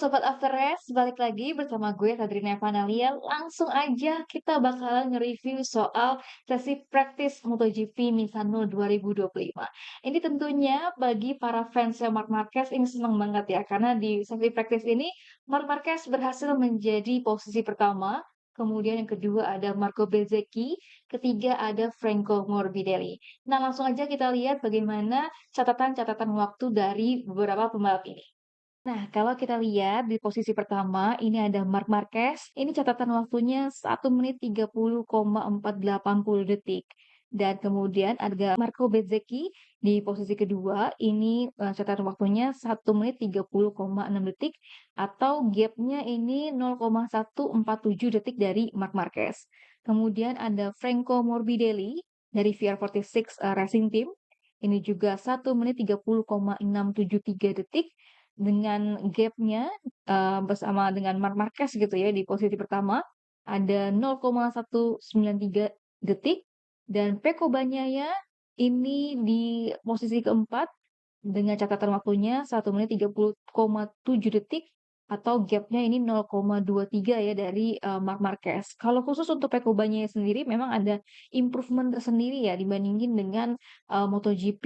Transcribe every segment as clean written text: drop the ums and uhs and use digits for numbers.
Sobat After Rest, balik lagi bersama gue Fadrina Evanalia. Langsung aja kita bakalan nge-review soal sesi praktis MotoGP Misano 2025. Ini tentunya bagi para fans Marc Marquez ini senang banget ya, karena di sesi praktis ini Marc Marquez berhasil menjadi posisi pertama. Kemudian yang kedua ada Marco Bezzecchi, ketiga ada Franco Morbidelli. Nah, langsung aja kita lihat bagaimana catatan-catatan waktu dari beberapa pembalap ini. Nah, kalau kita lihat di posisi pertama, ini ada Marc Marquez. Ini catatan waktunya 1 menit 30,480 detik. Dan kemudian ada Marco Bezzecchi di posisi kedua. Ini catatan waktunya 1 menit 30,6 detik. Atau gapnya ini 0,147 detik dari Marc Marquez. Kemudian ada Franco Morbidelli dari VR46 Racing Team. Ini juga 1 menit 30,673 detik dengan gapnya bersama dengan Marc Marquez gitu ya di posisi pertama ada 0,193 detik dan Pecco Bagnaia ini di posisi keempat dengan catatan waktunya 1 menit 30,7 detik atau gapnya ini 0,23 ya dari Marc Marquez. Kalau khusus untuk Pecco Bagnaia sendiri memang ada improvement tersendiri ya dibandingin dengan MotoGP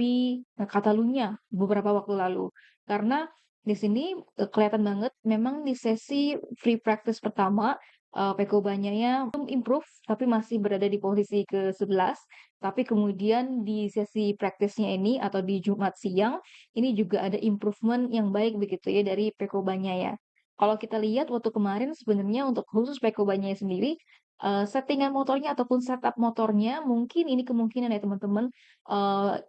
Catalunya beberapa waktu lalu. Karena di sini kelihatan banget memang di sesi free practice pertama Pecco Bagnaia belum improve tapi masih berada di posisi ke-11. Tapi kemudian di sesi praktisnya ini atau di Jumat siang ini juga ada improvement yang baik begitu ya dari Pecco Bagnaia. Kalau kita lihat waktu kemarin sebenarnya untuk khusus Pecco Bagnaia sendiri settingan motornya ataupun setup motornya mungkin ini kemungkinan ya teman-teman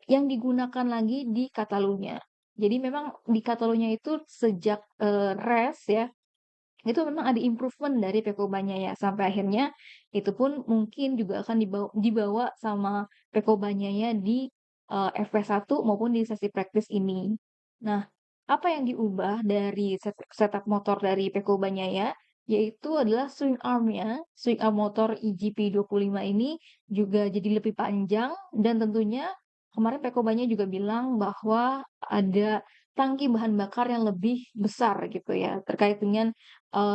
yang digunakan lagi di Catalunya. Jadi memang di Catalunya itu sejak race ya itu memang ada improvement dari Pecco Bagnaia sampai akhirnya itu pun mungkin juga akan dibawa sama Pecco Bagnaia di FP1 maupun di sesi praktis ini. Nah, apa yang diubah dari setup motor dari Pecco Bagnaia yaitu adalah swing arm motor EGP25 ini juga jadi lebih panjang dan tentunya kemarin Pecco Bagnaia juga bilang bahwa ada tangki bahan bakar yang lebih besar gitu ya terkait dengan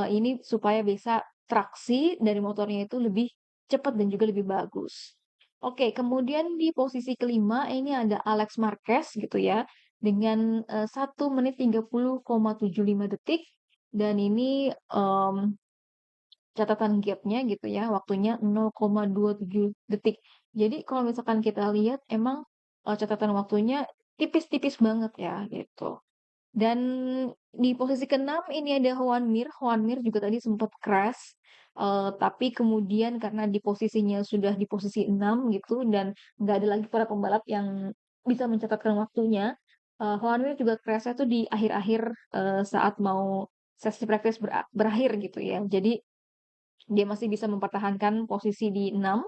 ini supaya bisa traksi dari motornya itu lebih cepat dan juga lebih bagus. Oke, kemudian di posisi kelima ini ada Alex Marquez gitu ya, dengan 1 menit 30,75 detik dan ini catatan gapnya gitu ya, waktunya 0,27 detik. Jadi kalau misalkan kita lihat emang catatan waktunya tipis-tipis banget ya gitu. Dan di posisi keenam ini ada Juan Mir. Juan Mir juga tadi sempat crash, tapi kemudian karena di posisinya sudah di posisi 6 gitu dan nggak ada lagi para pembalap yang bisa mencatatkan waktunya, Juan Mir juga crash-nya tuh di akhir-akhir, saat mau sesi praktis berakhir gitu ya. Jadi dia masih bisa mempertahankan posisi di 6.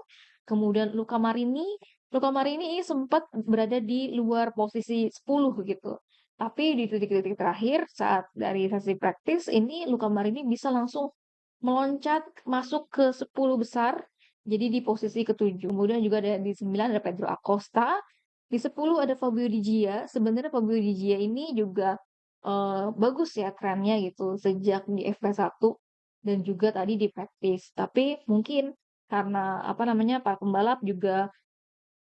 Kemudian Luca Marini ini sempat berada di luar posisi 10 gitu. Tapi di titik-titik terakhir saat dari sesi praktis ini Luca Marini bisa langsung meloncat masuk ke 10 besar. Jadi di posisi ke-7. Kemudian juga ada di 9 ada Pedro Acosta. Di 10 ada Fabio Di Gia. Sebenarnya Fabio Di Gia ini juga bagus ya trennya gitu sejak di FP1 dan juga tadi di praktis. Tapi mungkin karena apa namanya para pembalap juga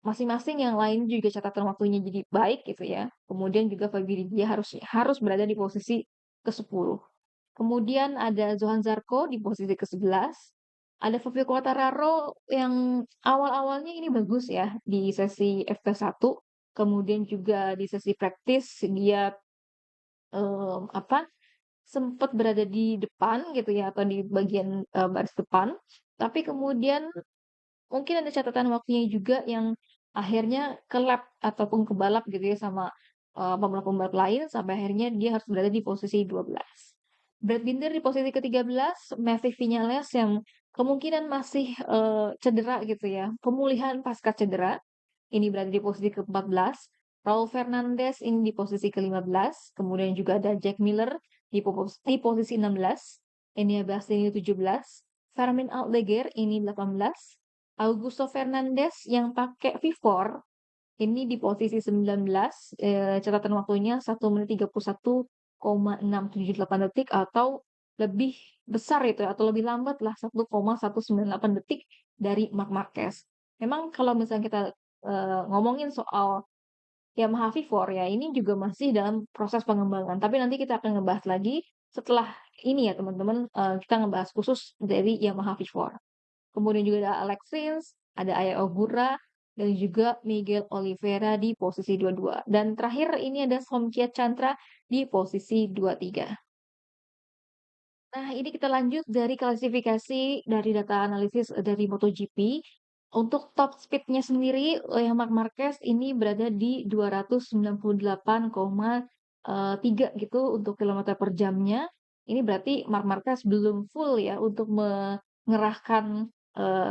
masing-masing yang lain juga catatan waktunya jadi baik gitu ya. Kemudian juga Fabio Dia harus harus berada di posisi ke-10. Kemudian ada Johan Zarco di posisi ke-11. Ada Fabio Quartararo yang awal-awalnya ini bagus ya di sesi FP1. Kemudian juga di sesi praktis dia apa sempat berada di depan gitu ya atau di bagian, baris depan, tapi kemudian mungkin ada catatan waktunya juga yang akhirnya ke-lap ataupun kebalap gitu ya sama, pembalap-pembalap lain sampai akhirnya dia harus berada di posisi 12. Brad Binder di posisi ke-13, Maverick Viñales yang kemungkinan masih, cedera gitu ya, pemulihan pasca cedera, ini berada di posisi ke-14. Raul Fernandez ini di posisi ke-15, kemudian juga ada Jack Miller di posisi 16, Enea Bastianini 17, Fermin Aldeguer ini 18, Augusto Fernandez yang pakai V4 ini di posisi 19, catatan waktunya 1 menit 31,8 1,678 detik atau lebih besar itu ya, atau lebih lambat lah 1,198 detik dari Marc Marquez. Memang kalau misalnya kita, ngomongin soal Yamaha V4 ya, ini juga masih dalam proses pengembangan, tapi nanti kita akan ngebahas lagi setelah ini ya teman-teman, kita ngebahas khusus dari Yamaha V4. Kemudian juga ada Alex Rins, ada Aya Ogura, dan juga Miguel Oliveira di posisi 22. Dan terakhir ini ada Somkia Chandra di posisi 23. Nah, ini kita lanjut dari klasifikasi dari data analisis dari MotoGP. Untuk top speed-nya sendiri, yang Marc Marquez ini berada di 298,3 gitu untuk kilometer per jamnya. Ini berarti Marc Marquez belum full ya untuk mengerahkan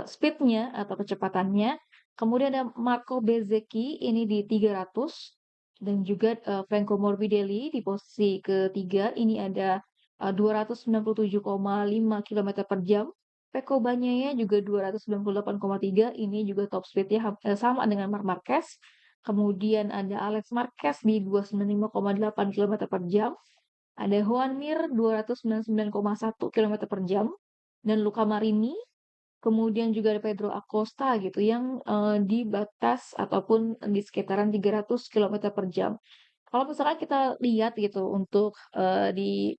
speed-nya atau kecepatannya. Kemudian ada Marco Bezzecchi ini di 300 dan juga Franco Morbidelli di posisi ketiga ini ada 297,5 kilometer per jam. Peko Bagnaia juga 298,3, ini juga top speed-nya sama dengan Marc Marquez. Kemudian ada Alex Marquez di 295,8 kilometer per jam. Ada Juan Mir 299,1 kilometer per jam. Dan Luca Marini. Kemudian juga ada Pedro Acosta gitu yang di batas ataupun di sekitaran 300 kilometer per jam. Kalau misalkan kita lihat gitu untuk di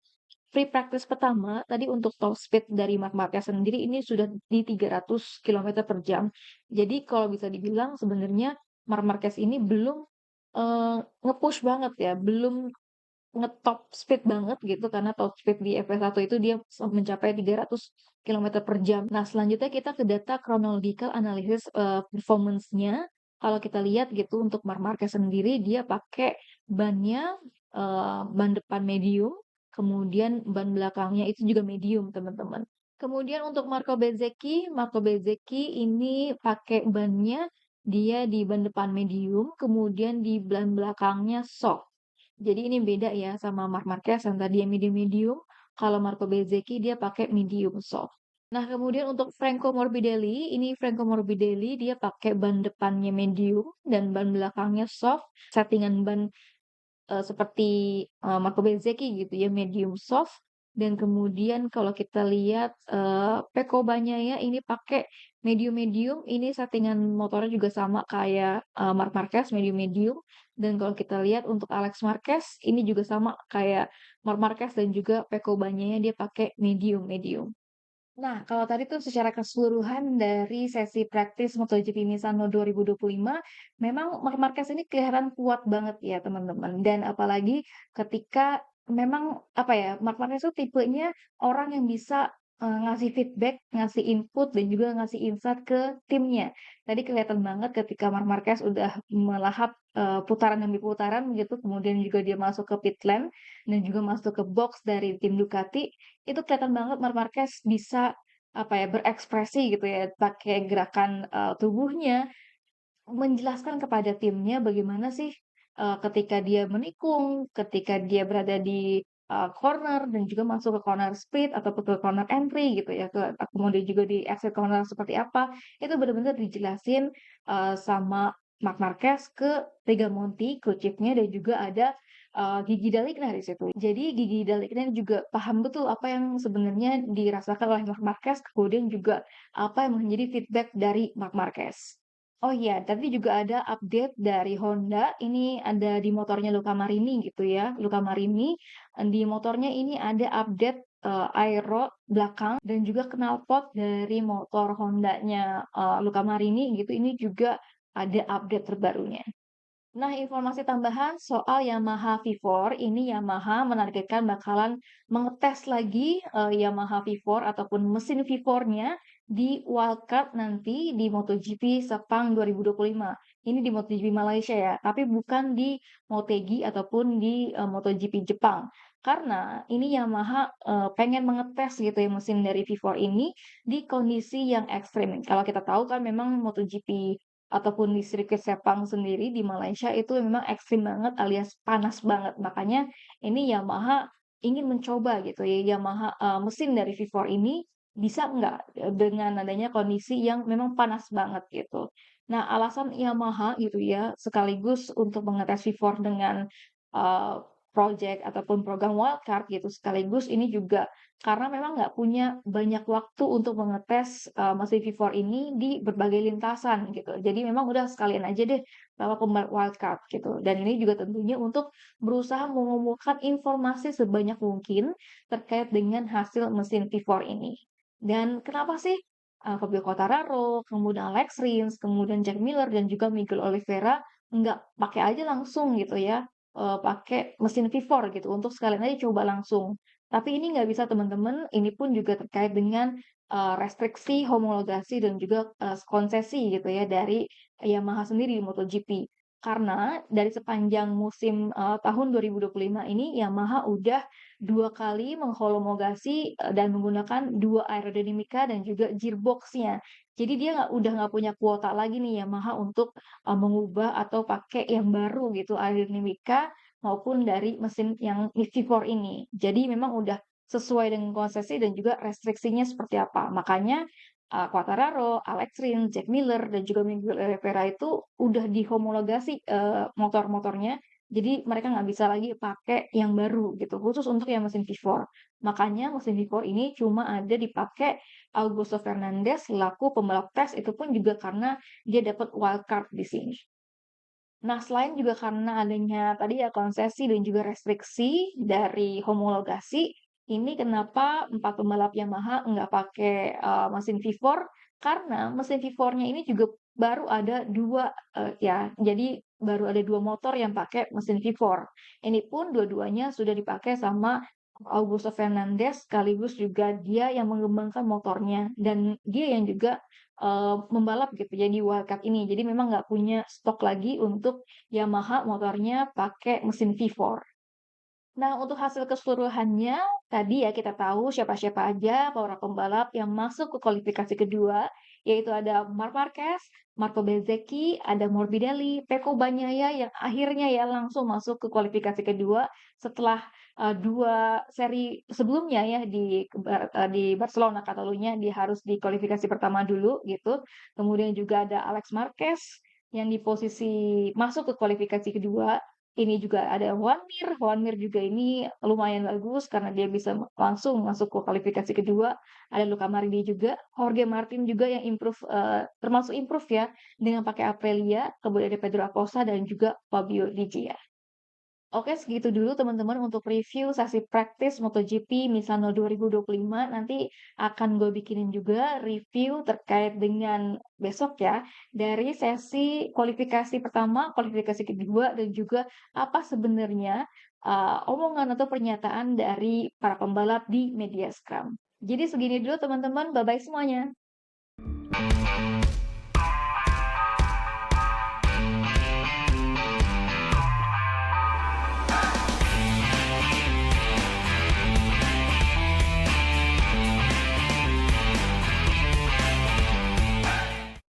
free practice pertama, tadi untuk top speed dari Marc Marquez sendiri ini sudah di 300 kilometer per jam. Jadi kalau bisa dibilang sebenarnya Marc Marquez ini belum nge-push banget ya, belum ngetop speed banget gitu karena top speed di FP1 itu dia mencapai 300 kilometer per jam. Nah, selanjutnya kita ke data chronological analysis performance-nya. Kalau kita lihat gitu untuk Marc Marquez sendiri dia pakai bannya ban depan medium, kemudian ban belakangnya itu juga medium, teman-teman. Kemudian untuk Marco Bezzecchi ini pakai bannya dia di ban depan medium, kemudian di ban belakangnya soft. Jadi ini beda ya sama Marc Marquez yang tadi yang medium-medium. Kalau Marco Bezzecchi dia pakai medium soft. Nah, kemudian untuk Franco Morbidelli, ini Franco Morbidelli dia pakai ban depannya medium dan ban belakangnya soft. Settingan ban seperti Marco Bezzecchi gitu ya, medium soft. Dan kemudian kalau kita lihat Pecco Bagnaia ini pakai medium-medium, ini settingan motornya juga sama kayak Marc Marquez medium-medium. Dan kalau kita lihat untuk Alex Marquez ini juga sama kayak Marc Marquez dan juga Pecco Bagnaia dia pakai medium-medium. Nah, kalau tadi tuh secara keseluruhan dari sesi praktis MotoGP Misano 2025, memang Marc Marquez ini kelihatan kuat banget ya teman-teman. Dan apalagi ketika memang apa ya, Marc Marquez itu tipenya orang yang bisa ngasih feedback, ngasih input dan juga ngasih insight ke timnya. Tadi kelihatan banget ketika Marc Marquez udah melahap putaran demi putaran gitu, kemudian juga dia masuk ke pit lane dan juga masuk ke box dari tim Ducati, itu kelihatan banget Marc Marquez bisa apa ya, berekspresi gitu ya, pakai gerakan tubuhnya menjelaskan kepada timnya bagaimana sih ketika dia menikung, ketika dia berada di corner dan juga masuk ke corner speed ataupun ke corner entry gitu ya, kemudian juga di exit corner seperti apa, itu benar-benar dijelasin sama Marc Marquez ke Rigamonti, kru chiefnya dan juga ada Gigi Dalikna di situ. Jadi Gigi Dalikna juga paham betul apa yang sebenarnya dirasakan oleh Marc Marquez, kemudian juga apa yang menjadi feedback dari Marc Marquez. Oh iya, tapi juga ada update dari Honda. Ini ada di motornya Luca Marini gitu ya. Luca Marini di motornya ini ada update aero belakang dan juga knalpot dari motor Hondanya Luca Marini gitu. Ini juga ada update terbarunya. Nah, informasi tambahan soal Yamaha V4, ini Yamaha menargetkan bakalan mengetes lagi Yamaha V4 ataupun mesin V4-nya di wildcard nanti di MotoGP Sepang 2025. Ini di MotoGP Malaysia ya, tapi bukan di Motegi ataupun di MotoGP Jepang. Karena ini Yamaha pengen mengetes gitu ya mesin dari V4 ini di kondisi yang ekstrim. Kalau kita tahu kan memang MotoGP ataupun di sirkuit Sepang sendiri di Malaysia itu memang ekstrim banget alias panas banget. Makanya ini Yamaha ingin mencoba gitu ya, Yamaha mesin dari V4 ini bisa nggak dengan adanya kondisi yang memang panas banget gitu. Nah, alasan Yamaha gitu ya sekaligus untuk mengetes V4 dengan uh, project ataupun program wildcard gitu. Sekaligus ini juga karena memang nggak punya banyak waktu untuk mengetes, mesin V4 ini di berbagai lintasan gitu. Jadi memang udah sekalian aja deh bawa pembalap wildcard gitu. Dan ini juga tentunya untuk berusaha mengumpulkan informasi sebanyak mungkin terkait dengan hasil mesin V4 ini. Dan kenapa sih, Fabio Quartararo, kemudian Alex Rins, kemudian Jack Miller, dan juga Miguel Oliveira nggak pakai aja langsung gitu ya, pakai mesin V4 gitu, untuk sekalian aja coba langsung. Tapi ini nggak bisa teman-teman, ini pun juga terkait dengan, restriksi, homologasi, dan juga, konsesi gitu ya dari Yamaha sendiri di MotoGP. Karena dari sepanjang musim, tahun 2025 ini Yamaha udah 2 kali menghomologasi, dan menggunakan 2 aerodinamika dan juga gearbox-nya. Jadi dia udah nggak punya kuota lagi nih Yamaha untuk, mengubah atau pakai yang baru gitu aerodinamika maupun dari mesin yang V4 ini. Jadi memang udah sesuai dengan konsesi dan juga restriksinya seperti apa. Makanya, Quartararo, Alex Rins, Jack Miller, dan juga Miguel Oliveira itu udah dihomologasi, motor-motornya, jadi mereka nggak bisa lagi pakai yang baru gitu, khusus untuk yang mesin V4. Makanya mesin V4 ini cuma ada dipakai Augusto Fernandez selaku pembalap tes, itu pun juga karena dia dapat wildcard di sini. Nah, selain juga karena adanya tadi ya konsesi dan juga restriksi dari homologasi, ini kenapa 4 pembalap Yamaha nggak pakai, mesin V4, karena mesin V4-nya ini juga baru ada 2, ya, jadi baru ada 2 motor yang pakai mesin V4. Ini pun dua-duanya sudah dipakai sama Augusto Fernandez, sekaligus juga dia yang mengembangkan motornya dan dia yang juga membalap gitu ya di wildcard ini. Jadi memang nggak punya stok lagi untuk Yamaha motornya pakai mesin V4. Nah, untuk hasil keseluruhannya, tadi ya kita tahu siapa-siapa aja para pembalap yang masuk ke kualifikasi kedua, yaitu ada Marc Marquez, Marco Bezzecchi, ada Morbidelli, Pecco Bagnaia yang akhirnya ya langsung masuk ke kualifikasi kedua setelah 2 seri sebelumnya ya di Barcelona, Catalunya dia harus di kualifikasi pertama dulu gitu. Kemudian juga ada Alex Marquez yang di posisi masuk ke kualifikasi kedua, ini juga ada Juan Mir juga ini lumayan bagus karena dia bisa langsung masuk ke kualifikasi kedua. Ada Luca Marini juga, Jorge Martin juga yang improve, termasuk improve ya dengan pakai Aprilia, kemudian ada Pedro Acosta dan juga Fabio Di Gia. Oke, segitu dulu teman-teman untuk review sesi praktis MotoGP Misano 2025. Nanti akan gue bikinin juga review terkait dengan besok ya, dari sesi kualifikasi pertama, kualifikasi kedua, dan juga apa sebenarnya omongan atau pernyataan dari para pembalap di media Scrum. Jadi segini dulu teman-teman, bye-bye semuanya.